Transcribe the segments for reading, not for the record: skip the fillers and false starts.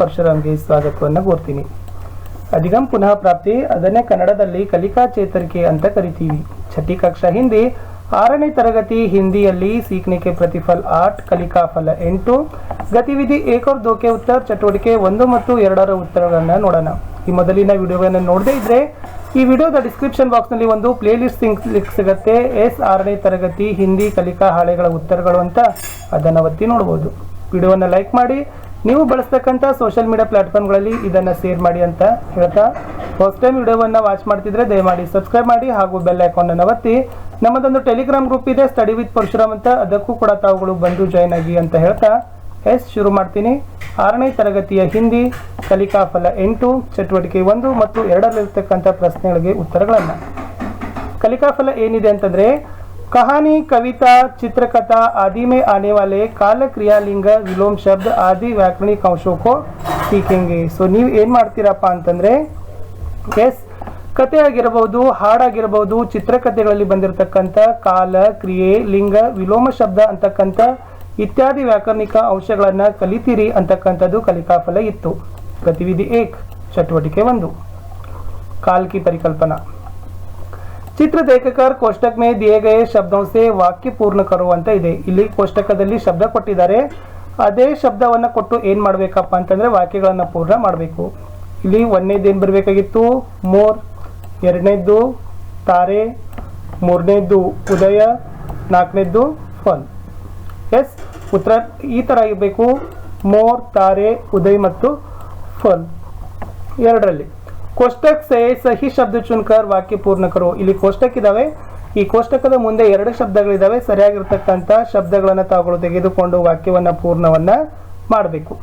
ಪರಶುರಾಮ್ಗೆ ಸ್ವಾಗತವನ್ನು ಕೋರ್ತೀನಿ. ಅಧಿಗಮ್ ಪುನಃ ಪ್ರಾಪ್ತಿ ಅದನ್ನೇ ಕನ್ನಡದಲ್ಲಿ ಕಲಿಕಾ ಚೇತರಿಕೆ ಅಂತ ಕರಿತೀವಿ. ಛठी ಕಕ್ಷಾ ಹಿಂದಿ 6ನೇ ತರಗತಿ ಹಿಂದಿಯಲ್ಲಿ सीखने के प्रतिफल 8 ಕಲಿಕಾ ಫಲ 8 ಗತಿವಿಧಿ 1 और 2 के उत्तर ಚಟುವಟಿಕೆ 1 ಮತ್ತು 2 ರ ಉತ್ತರಗಳನ್ನು ನೋಡೋಣ. ಈ ಮೊದಲಿನ ವಿಡಿಯೋಗಳನ್ನು ನೋಡದೇ ಇದ್ರೆ ಈ ವಿಡಿಯೋದ ಡಿಸ್ಕ್ರಿಪ್ಷನ್ ಬಾಕ್ಸ್ ನಲ್ಲಿ ಒಂದು ಪ್ಲೇ ಲಿಸ್ಟ್ ಲಿಂಕ್ ಸಿಗುತ್ತೆ. 6ನೇ ತರಗತಿ ಹಿಂದಿ ಕಲಿಕಾ ಹಾಳೆಗಳ ಉತ್ತರಗಳು ಅಂತ ಅದನ್ನು ಒತ್ತಿ ನೋಡಬಹುದು. ವಿಡಿಯೋವನ್ನು ಲೈಕ್ ಮಾಡಿ, ನೀವು ಬಳಸ್ತಕ್ಕಂಥ ಸೋಷಿಯಲ್ ಮೀಡಿಯಾ ಪ್ಲಾಟ್ಫಾರ್ಮ್ಗಳಲ್ಲಿ ಇದನ್ನು ಶೇರ್ ಮಾಡಿ ಅಂತ ಹೇಳ್ತಾ, ಫಸ್ಟ್ ಟೈಮ್ ವಿಡಿಯೋವನ್ನು ವಾಚ್ ಮಾಡ್ತಿದ್ರೆ ದಯಮಾಡಿ ಸಬ್ಸ್ಕ್ರೈಬ್ ಮಾಡಿ ಹಾಗೂ ಬೆಲ್ ಐಕಾನ್ ಒತ್ತಿ. ನಮ್ಮದೊಂದು ಟೆಲಿಗ್ರಾಮ್ ಗ್ರೂಪ್ ಇದೆ, ಸ್ಟಡಿ ವಿತ್ ಪರಶುರಾಮ್ ಅಂತ, ಅದಕ್ಕೂ ಕೂಡ ತಾವುಗಳು ಬಂದು ಜಾಯ್ನ್ ಆಗಿ ಅಂತ ಹೇಳ್ತಾ ಶುರು ಮಾಡ್ತೀನಿ. 6ನೇ ತರಗತಿಯ ಹಿಂದಿ ಕಲಿಕಾ ಫಲ 8 ಚಟುವಟಿಕೆ 1 ಮತ್ತು 2ರಲ್ಲಿರ್ತಕ್ಕಂಥ ಪ್ರಶ್ನೆಗಳಿಗೆ ಉತ್ತರಗಳನ್ನು. ಕಲಿಕಾ ಫಲ ಏನಿದೆ ಅಂತಂದ್ರೆ, कहानी, कविता, चित्रकथा आदि में आने वाले काल क्रियालिंग विलोम शब्द आदि व्याकरणिक अंशों को सीखेंगे. सो ನೀವು ಏನು ಮಾಡ್ತೀರಪ್ಪ ಅಂತಂದ್ರೆ, ಕತೆ ಆಗಿರಬಹುದು, ಹಾಡಾಗಿರಬಹುದು, ಚಿತ್ರಕಥೆಗಳಲ್ಲಿ ಬಂದಿರತಕ್ಕಂಥ ಕಾಲ, ಕ್ರಿಯೆ, ಲಿಂಗ, ವಿಲೋಮ ಶಬ್ದ ಅಂತಕ್ಕಂಥ ಇತ್ಯಾದಿ ವ್ಯಾಕರಣಿಕ ಅಂಶಗಳನ್ನು ಕಲಿತೀರಿ ಅಂತಕ್ಕಂಥದ್ದು ಕಲಿಕಾ ಫಲ ಇತ್ತು. ಗತಿವಿಧಿ 1 ಚಟುವಟಿಕೆ 1 काल की परिकल्पना. ಚಿತ್ರ देखकर कोष्टक में दिए गए शब्दों से वाक्य पूर्ण करो ಅಂತ ಇದೆ. ಇಲ್ಲಿ ಕೋಷ್ಟಕದಲ್ಲಿ ಶಬ್ದ ಕೊಟ್ಟಿದ್ದಾರೆ, ಅದೇ ಶಬ್ದವನ್ನು ಕೊಟ್ಟು ಏನು ಮಾಡಬೇಕಪ್ಪ ಅಂತಂದ್ರೆ ವಾಕ್ಯಗಳನ್ನು ಪೂರ್ಣ ಮಾಡಬೇಕು. ಇಲ್ಲಿ 1ನೇದು ಏನು ಬರಬೇಕಾಗಿತ್ತು, ಮೋರ್, 2ನೇದು ತಾರೆ, 3ನೇದು ಉದಯ, 4ನೇದು ಫಲ್. ಉತ್ತರ ಈ ತರ ಇರಬೇಕು, ಮೋರ್, ತಾರೆ, ಉದಯ್ ಮತ್ತು ಫಲ್ 2ರಲ್ಲಿ. ಕೋಷ್ಟಕ ಸೇ ಸಹಿ ಶಬ್ದ ಚುನ್ಕರ್ ವಾಕ್ಯ ಪೂರ್ಣ ಕರೋ. ಇಲ್ಲಿ ಕೋಷ್ಟಕ ಇದಾವೆ, ಈ ಕೋಷ್ಟಕದ ಮುಂದೆ 2 ಶಬ್ದಗಳಿದಾವೆ, ಸರಿಯಾಗಿರ್ತಕ್ಕಂಥ ಶಬ್ದಗಳನ್ನು ತಾವುಗಳು ತೆಗೆದುಕೊಂಡು ವಾಕ್ಯವನ್ನ ಪೂರ್ಣವನ್ನ ಮಾಡಬೇಕು.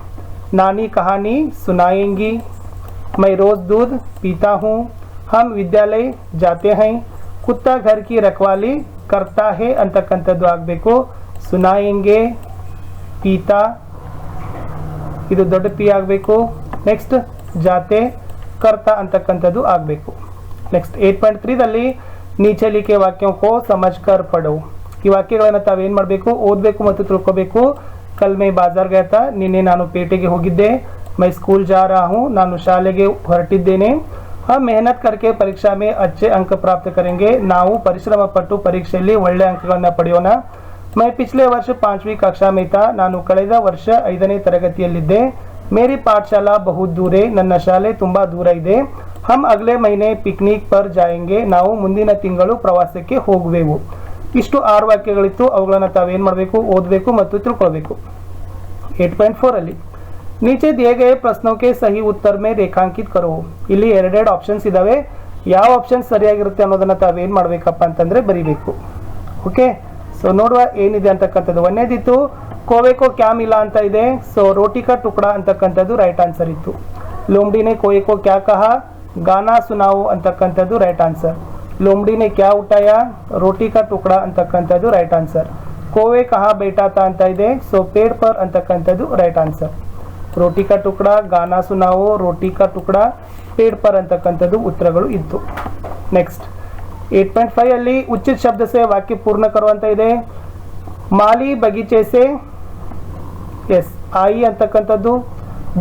ನಾನಿ ಕಹಾನಿ ಸುನಾಯೆಂಗಿ, ಮೈ ರೋಜ್ दूध पीता हूँ, हम विद्यालय जाते हैं, कुत्ता घर की रखवाली करता है ಅಂತಕ್ಕಂಥದ್ದು ಆಗಬೇಕು. ಸುನಾಯೆಂಗೆ, ಪೀತಾ ಇದು ದೊಡ್ಡ ಪಿ ಆಗಬೇಕು. ನೆಕ್ಸ್ಟ್ ಜಾತೆ, ಕರ್ತ ಅಂತಕ್ಕಂಥದ್ದು ಆಗಬೇಕು. ನೆಕ್ಸ್ಟ್ 8.3ದಲ್ಲಿ ನೀಚೆ ಲಿಖೆ ವಾಕ್ಯ ಕೋ ಸಮಜ್ ಕರ್ ಪಡೋ. ಈ ವಾಕ್ಯಗಳನ್ನು ತಾವೇನು ಮಾಡಬೇಕು, ಓದಬೇಕು ಮತ್ತು ತಿಳ್ಕೋಬೇಕು. ಕಲ್ ಮೇ ಬಾಜಾರ್ ಗಯಾ ತಾ, ನಿನ್ನೆ ನಾನು ಪೇಟೆಗೆ ಹೋಗಿದ್ದೆ. ಮೈ ಸ್ಕೂಲ್ ಜಾ ರಹಾ ಹೂಂ, ನಾನು ಶಾಲೆಗೆ ಹೊರಟಿದ್ದೇನೆ. ಹಮ್ ಮೆಹನತ್ ಕರ್ಕೆ ಪರೀಕ್ಷಾ ಮೇ ಅಚ್ಚೆ ಅಂಕ ಪ್ರಾಪ್ತ ಕರೆಂಗೆ, ನಾವು ಪರಿಶ್ರಮ ಪಟ್ಟು ಪರೀಕ್ಷೆಯಲ್ಲಿ ಒಳ್ಳೆ ಅಂಕಗಳನ್ನು ಪಡೆಯೋಣ. ಮೈ ಪಿछले ವರ್ಷ 5वीं ಕಕ್ಷಾ ಮೇ ತಾ, ನಾನು ಕಳೆದ ವರ್ಷ 5ನೇ ತರಗತಿಯಲ್ಲಿದ್ದೆ. ಮೇರಿ ಪಾಠಶಾಲಾ ಬಹುತ್ ದೂರೆ, ನನ್ನ ಶಾಲೆ ತುಂಬಾ ದೂರ ಇದೆ. ಹಮ್ ಅಗಲೇ ಮಹಿನೆ ಪಿಕ್ನಿಕ್ ಪರ್ ಜಾಯೆಂಗೆ, ನಾವು ಮುಂದಿನ ತಿಂಗಳು ಪ್ರವಾಸಕ್ಕೆ ಹೋಗುವೆವು. ಇಷ್ಟು 6 ವಾಕ್ಯಗಳಿತ್ತು, ಅವುಗಳನ್ನು ತಾವೇನು ಮಾಡಬೇಕು, ಓದಬೇಕು ಮತ್ತು ತಿಳ್ಕೊಳ್ಬೇಕು. 8.4ಅಲ್ಲಿ ನೀಚೆ ದಿए गए प्रश्नों के सही उत्तर में ರೇಖಾಂಕಿತ ಕರೋ. ಇಲ್ಲಿ 2 ಆಪ್ಷನ್ಸ್ ಇದಾವೆ, ಯಾವ ಆಪ್ಷನ್ ಸರಿಯಾಗಿರುತ್ತೆ ಅನ್ನೋದನ್ನ ತಾವೇನು ಮಾಡಬೇಕಪ್ಪ ಅಂತಂದ್ರೆ ಬರಿಬೇಕು. ಓಕೆ, ಸೊ ನೋಡುವ ಏನಿದೆ ಅಂತಕ್ಕಂಥದ್ದು. 1ನೇದಿತ್ತು ಕೋವೆ ಕೋ ಕ್ಯಾ ಮಿಲಾ ಅಂತ ಇದೆ. ಸೊ ರೋಟಿ ಕಾ ಟುಕಡಾ ಅಂತಕ್ಕಂಥದ್ದು ರೈಟ್ ಆನ್ಸರ್ ಇತ್ತು. ಲೋಮ್ಡಿನೇ ಕೋಯೆ ಕೋ ಕ್ಯಾ ಕಹಾ, ಗಾನಾ ಸುನಾವು ಅಂತಕ್ಕಂಥದ್ದು ರೈಟ್ ಆನ್ಸರ್. ಲೋಮ್ಡಿನೇ ಕ್ಯಾ ಉಟಾಯ, ರೋಟಿ ಕಾ ಟುಕಡಾ ಅಂತಕ್ಕಂಥದ್ದು ರೈಟ್ ಆನ್ಸರ್. ಕೋವೆ ಕಹಾ ಬೇಟಾತಾ ಅಂತ ಇದೆ. ಸೊ ಪೇಡ್ ಪರ್ ಅಂತಕ್ಕಂಥದ್ದು ರೈಟ್ ಆನ್ಸರ್. ರೋಟಿ ಕಾ ಟುಕಡಾ, ಗಾನಾ ಸುನಾವು, ರೋಟಿ ಕಾ ಟುಕಡಾ, ಪೇಡ್ ಪರ್ ಅಂತಕ್ಕಂಥದ್ದು ಉತ್ತರಗಳು ಇತ್ತು. ನೆಕ್ಸ್ಟ್ 8.5ಅಲ್ಲಿ ಉಚಿತ ಶಬ್ದ ಸೇ ವಾಕ್ಯ ಪೂರ್ಣ ಕರೋ ಅಂತ ಇದೆ. ಮಾಲಿ ಬಗೀಚೆ ಸೆ, आई ಅಂತಕ್ಕಂಥದ್ದು.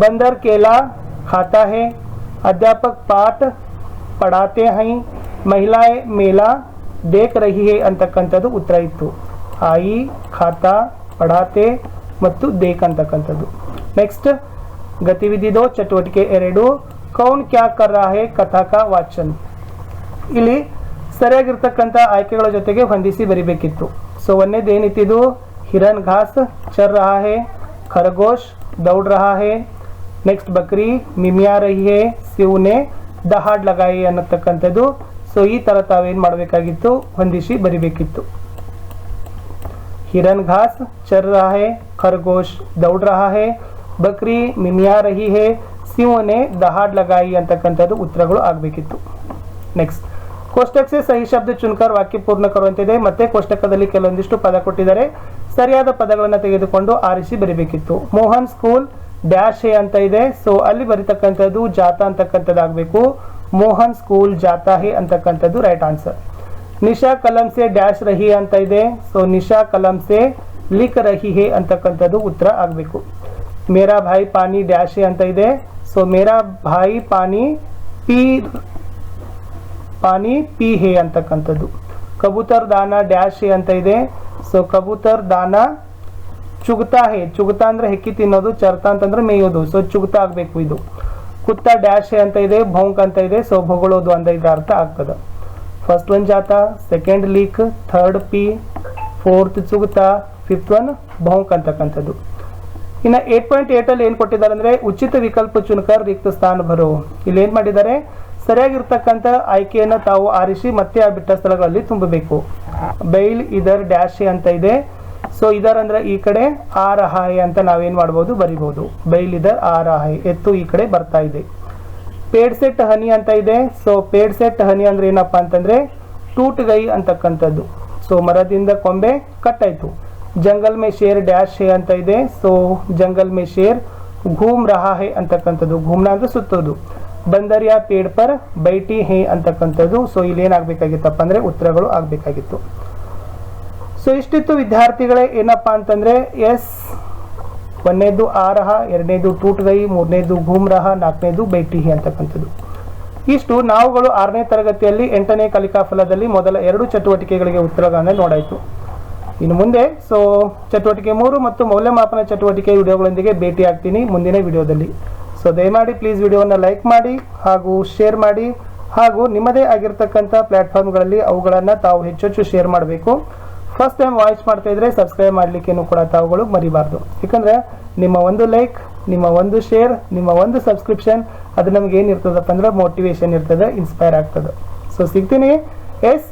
ಬಂದರ್ ಕೇಲಾ ಖಾತಾ ಹೈ, ಅಧ್ಯಾಪಕ್ ಪಾಠ ಪಢಾತೆ ಹೈ, ಮಹಿಳಾಯೆ ಮೇಲಾ ದೇಖ್ ರಹಿ ಹೈ ಅಂತಕ್ಕಂಥದ್ದು ಉತ್ತರ ಇತ್ತು. ಆಯಿ, ಖಾತಾ, ಪಢಾತೆ ಮತ್ತು ದೇಖ್ ಅಂತಕ್ಕಂಥದ್ದು. ನೆಕ್ಸ್ಟ್ ಗತಿವಿಧಿ 2 ಚಟುವಟಿಕೆ 2 ಕೌನ್ ಕ್ಯಾ ಕರ್ ರಹಾ ಹೈ ಕಥಾ ಕಾ ವಾಚನ್. ಇಲ್ಲಿ ಸರಿಯಾಗಿರ್ತಕ್ಕಂಥ ಆಯ್ಕೆಗಳ ಜೊತೆಗೆ ಹೊಂದಿಸಿ ಬರಿಬೇಕಿತ್ತು. ಸೊ 1ನೇದು ಏನಿತ್ತಿದು, ಹಿರನ್ ಘಾಸ್ ಚರ್ ರಹಾ ಹೈ, खरगोश दौड़ रहा है. नेक्स्ट बकरी मिमिया रही है, शिव ने दहाड़ लगाई ಅನ್ನತಕ್ಕಂಥದ್ದು. ಸೊ ಈ ತರ ತಾವೇನು ಮಾಡಬೇಕಾಗಿತ್ತು, ಹೊಂದಿಸಿ ಬರಿಬೇಕಿತ್ತು. हिरन घास चर रहा है, खरगोश दौड़ रहा है, बकरी मिमिया रही है, शिव ने दहाड़ लगाई ಅಂತಕ್ಕಂಥದ್ದು ಉತ್ತರಗಳು ಆಗಬೇಕಿತ್ತು. ನೆಕ್ಸ್ಟ್ ಕೋಷ್ಟಕ ಸೇ ಸಹಿ ಶಬ್ದ ಚುನ್ಕರ್ ವಾಕ್ಯ ಪೂರ್ಣ ಕರೋ ಅಂತಿದೆ. ಮತ್ತೆ ಕೋಷ್ಟಕದಲ್ಲಿ ಕೆಲವೊಂದಿಷ್ಟು ಪದ ಕೊಟ್ಟಿದ್ದಾರೆ, ಸರಿಯಾದ ಪದಗಳನ್ನು ತೆಗೆದುಕೊಂಡು ಆರಿಸಿ ಬರಿಬೇಕಿತ್ತು. ಮೋಹನ್ ಸ್ಕೂಲ್ ಡ್ಯಾಶ್ ಹೇ ಅಂತ ಇದೆ. ಸೊ ಅಲ್ಲಿ ಬರಿತಕ್ಕಂಥದ್ದು ಜಾತಾ ಅಂತಕ್ಕಂಥದ್ದು ಆಗಬೇಕು. ಮೋಹನ್ ಸ್ಕೂಲ್ ಜಾತಾ ಹೇ ಅಂತಕ್ಕಂಥದ್ದು ರೈಟ್ ಆನ್ಸರ್. ನಿಶಾ ಕಲಂ ಸೆ ಡ್ಯಾಶ್ ರಹಿ ಅಂತ ಇದೆ. ಸೊ ನಿಶಾ ಕಲಂ ಸೆ ಲಿಖ್ ರಹಿ ಹೇ ಅಂತಕ್ಕಂಥದ್ದು ಉತ್ತರ ಆಗಬೇಕು. ಮೇರಾ ಭಾಯಿ ಪಾನಿ ಡ್ಯಾಶ್ ಹೇ ಅಂತ ಇದೆ. ಸೊ ಮೇರಾ ಭಾಯಿ ಪಾನಿ ಪಿ ಹೇ ಅಂತಕ್ಕಂಥದ್ದು. ಕಬೂತರ್ ದಾನ ಡ್ಯಾಶ್ ಹೇ ಅಂತ ಇದೆ. ಸೊ ಕಬೂತರ್ ದಾನ ಚುಗ್ತಾ ಹೇ, ಚುಗ್ತಾ ಅಂದ್ರೆ ಹೆಕ್ಕಿ ತಿನ್ನೋದು, ಚರ್ತಾ ಅಂತಂದ್ರೆ ಮೇಯೋದು, ಸೊ ಚುಗ್ತಾ ಆಗ್ಬೇಕು ಇದು. ಕುತ್ತ ಡ್ಯಾಶ್ ಹೇ ಅಂತ ಇದೆ, ಭೌಂಕ್ ಅಂತ ಇದೆ, ಸೊ ಭೊಗಳೋದು ಅಂತ ಇದರ ಅರ್ಥ ಆಗ್ತದೆ. ಫಸ್ಟ್ ಒನ್ ಜಾತಾ, ಸೆಕೆಂಡ್ ಲೀಕ್, ಥರ್ಡ್ ಪಿ, ಫೋರ್ತ್ ಚುಗ್ತಾ, ಫಿಫ್ತ್ ಒನ್ ಭೌಂಕ್ ಅಂತಕ್ಕಂಥದ್ದು. ಇನ್ನು 8.8 ಅಲ್ಲಿ ಏನು ಕೊಟ್ಟಿದ್ದಾರೆ ಅಂದ್ರೆ ಉಚಿತ ವಿಕಲ್ಪ ಚುನ್ಕರ್ ರಿಕ್ತ ಸ್ಥಾನ ಭರೋ. ಇಲ್ಲಿ ಏನ್ ಮಾಡಿದ್ದಾರೆ, ಸರಿಯಾಗಿರ್ತಕ್ಕಂಥ ಆಯ್ಕೆಯನ್ನು ತಾವು ಆರಿಸಿ ಮತ್ತೆ ಆ ಬಿಟ್ಟ ಸ್ಥಳಗಳಲ್ಲಿ ತುಂಬಬೇಕು. ಬೈಲ್ ಇದರ್ ಡ್ಯಾಶ್ ಹೇ ಅಂತ ಇದೆ. ಸೊ ಇದರ್ ಅಂದ್ರೆ ಈ ಕಡೆ ಆ ರಹಾ ಹೇ ಅಂತ ನಾವೇನ್ ಮಾಡ್ಬೋದು, ಬರಿಬಹುದು. ಬೈಲ್ ಇದರ್ ಆ ರಹಾ ಹೇ, ಎತ್ತು ಈ ಕಡೆ ಬರ್ತಾ ಇದೆ. ಪೇಡ್ ಸೆಟ್ ಹನಿ ಅಂತ ಇದೆ. ಸೊ ಪೇಡ್ ಸೆಟ್ ಹನಿ ಅಂದ್ರೆ ಏನಪ್ಪಾ ಅಂತಂದ್ರೆ ಟೂಟ್ ಗೈ ಅಂತಕ್ಕಂಥದ್ದು. ಸೊ ಮರದಿಂದ ಕೊಂಬೆ ಕಟ್ಟಾಯ್ತು. ಜಂಗಲ್ ಮೇ ಶೇರ್ ಡ್ಯಾಶ್ ಹೇ ಅಂತ ಇದೆ. ಸೊ ಜಂಗಲ್ ಮೇ ಶೇರ್ ಘೂಮ್ ರಹಾ ಹೇ ಅಂತಕ್ಕಂಥದ್ದು, ಘೂಮ್ನ ಅಂದ್ರೆ ಸುತ್ತೋದು. ಬಂದರಿಯಾ ಪೇಡ್ ಪರ್ ಬೈಟಿ ಹೇ ಅಂತಕ್ಕಂಥದ್ದು. ಸೊ ಇಲ್ಲಿ ಏನಾಗಬೇಕಾಗಿತ್ತಪ್ಪ ಅಂದ್ರೆ ಉತ್ತರಗಳು ಆಗಬೇಕಾಗಿತ್ತು. ಸೊ ಇಷ್ಟಿತ್ತು ವಿದ್ಯಾರ್ಥಿಗಳೇ. ಏನಪ್ಪಾ ಅಂತಂದ್ರೆ ಎಸ್, ಒಂದನೇದು ಆ ರಹಾ, ಎರಡನೇದು ಟೂಟ್ ಗೈ, ಮೂರನೇದು ಘೂಮ್ ರಹಾ, ನಾಲ್ಕನೇದು ಬೈಟಿ ಹೇ ಅಂತಕ್ಕಂಥದ್ದು. ಇಷ್ಟು ನಾವುಗಳು 6ನೇ ತರಗತಿಯಲ್ಲಿ 8ನೇ ಕಲಿಕಾ ಫಲದಲ್ಲಿ ಮೊದಲ 2 ಚಟುವಟಿಕೆಗಳಿಗೆ ಉತ್ತರಗಳನ್ನು ನೋಡಾಯಿತು. ಇನ್ನು ಮುಂದೆ ಸೊ ಚಟುವಟಿಕೆ 3 ಮತ್ತು ಮೌಲ್ಯಮಾಪನ ಚಟುವಟಿಕೆ ವಿಡಿಯೋಗಳೊಂದಿಗೆ ಭೇಟಿ ಆಗ್ತೀನಿ ಮುಂದಿನ ವಿಡಿಯೋದಲ್ಲಿ. ಸೊ ದಯಮಾಡಿ ಪ್ಲೀಸ್ ವಿಡಿಯೋವನ್ನು ಲೈಕ್ ಮಾಡಿ ಹಾಗೂ ಶೇರ್ ಮಾಡಿ, ಹಾಗೂ ನಿಮ್ಮದೇ ಆಗಿರ್ತಕ್ಕಂಥ ಪ್ಲಾಟ್ಫಾರ್ಮ್ಗಳಲ್ಲಿ ಅವುಗಳನ್ನು ತಾವು ಹೆಚ್ಚು ಶೇರ್ ಮಾಡಬೇಕು. ಫಸ್ಟ್ ಟೈಮ್ ವಾಚ್ ಮಾಡ್ತಾ ಇದ್ರೆ ಸಬ್ಸ್ಕ್ರೈಬ್ ಮಾಡಲಿಕ್ಕೇನು ಕೂಡ ತಾವುಗಳು ಮರಿಬಾರ್ದು. ಯಾಕಂದ್ರೆ ನಿಮ್ಮ ಒಂದು ಲೈಕ್, ನಿಮ್ಮ ಒಂದು ಶೇರ್, ನಿಮ್ಮ ಒಂದು ಸಬ್ಸ್ಕ್ರಿಪ್ಷನ್, ಅದು ನಮ್ಗೆ ಏನಿರ್ತದಪ್ಪ ಅಂದ್ರೆ ಮೋಟಿವೇಶನ್ ಇರ್ತದೆ, ಇನ್ಸ್ಪೈರ್ ಆಗ್ತದೆ. ಸೊ ಸಿಗ್ತೀನಿ ಎಸ್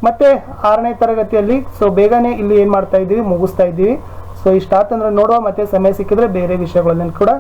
ಮತ್ತೆ 6ನೇ ತರಗತಿಯಲ್ಲಿ. ಸೊ ಬೇಗನೆ ಇಲ್ಲಿ ಏನು ಮಾಡ್ತಾ ಇದ್ದೀವಿ, ಮುಗಿಸ್ತಾ ಇದ್ದೀವಿ. ಸೊ ಇಷ್ಟಾತಂದ್ರೆ ನೋಡುವ, ಮತ್ತೆ ಸಮಯ ಸಿಕ್ಕಿದ್ರೆ ಬೇರೆ ವಿಷಯಗಳನ್ನು ಕೂಡ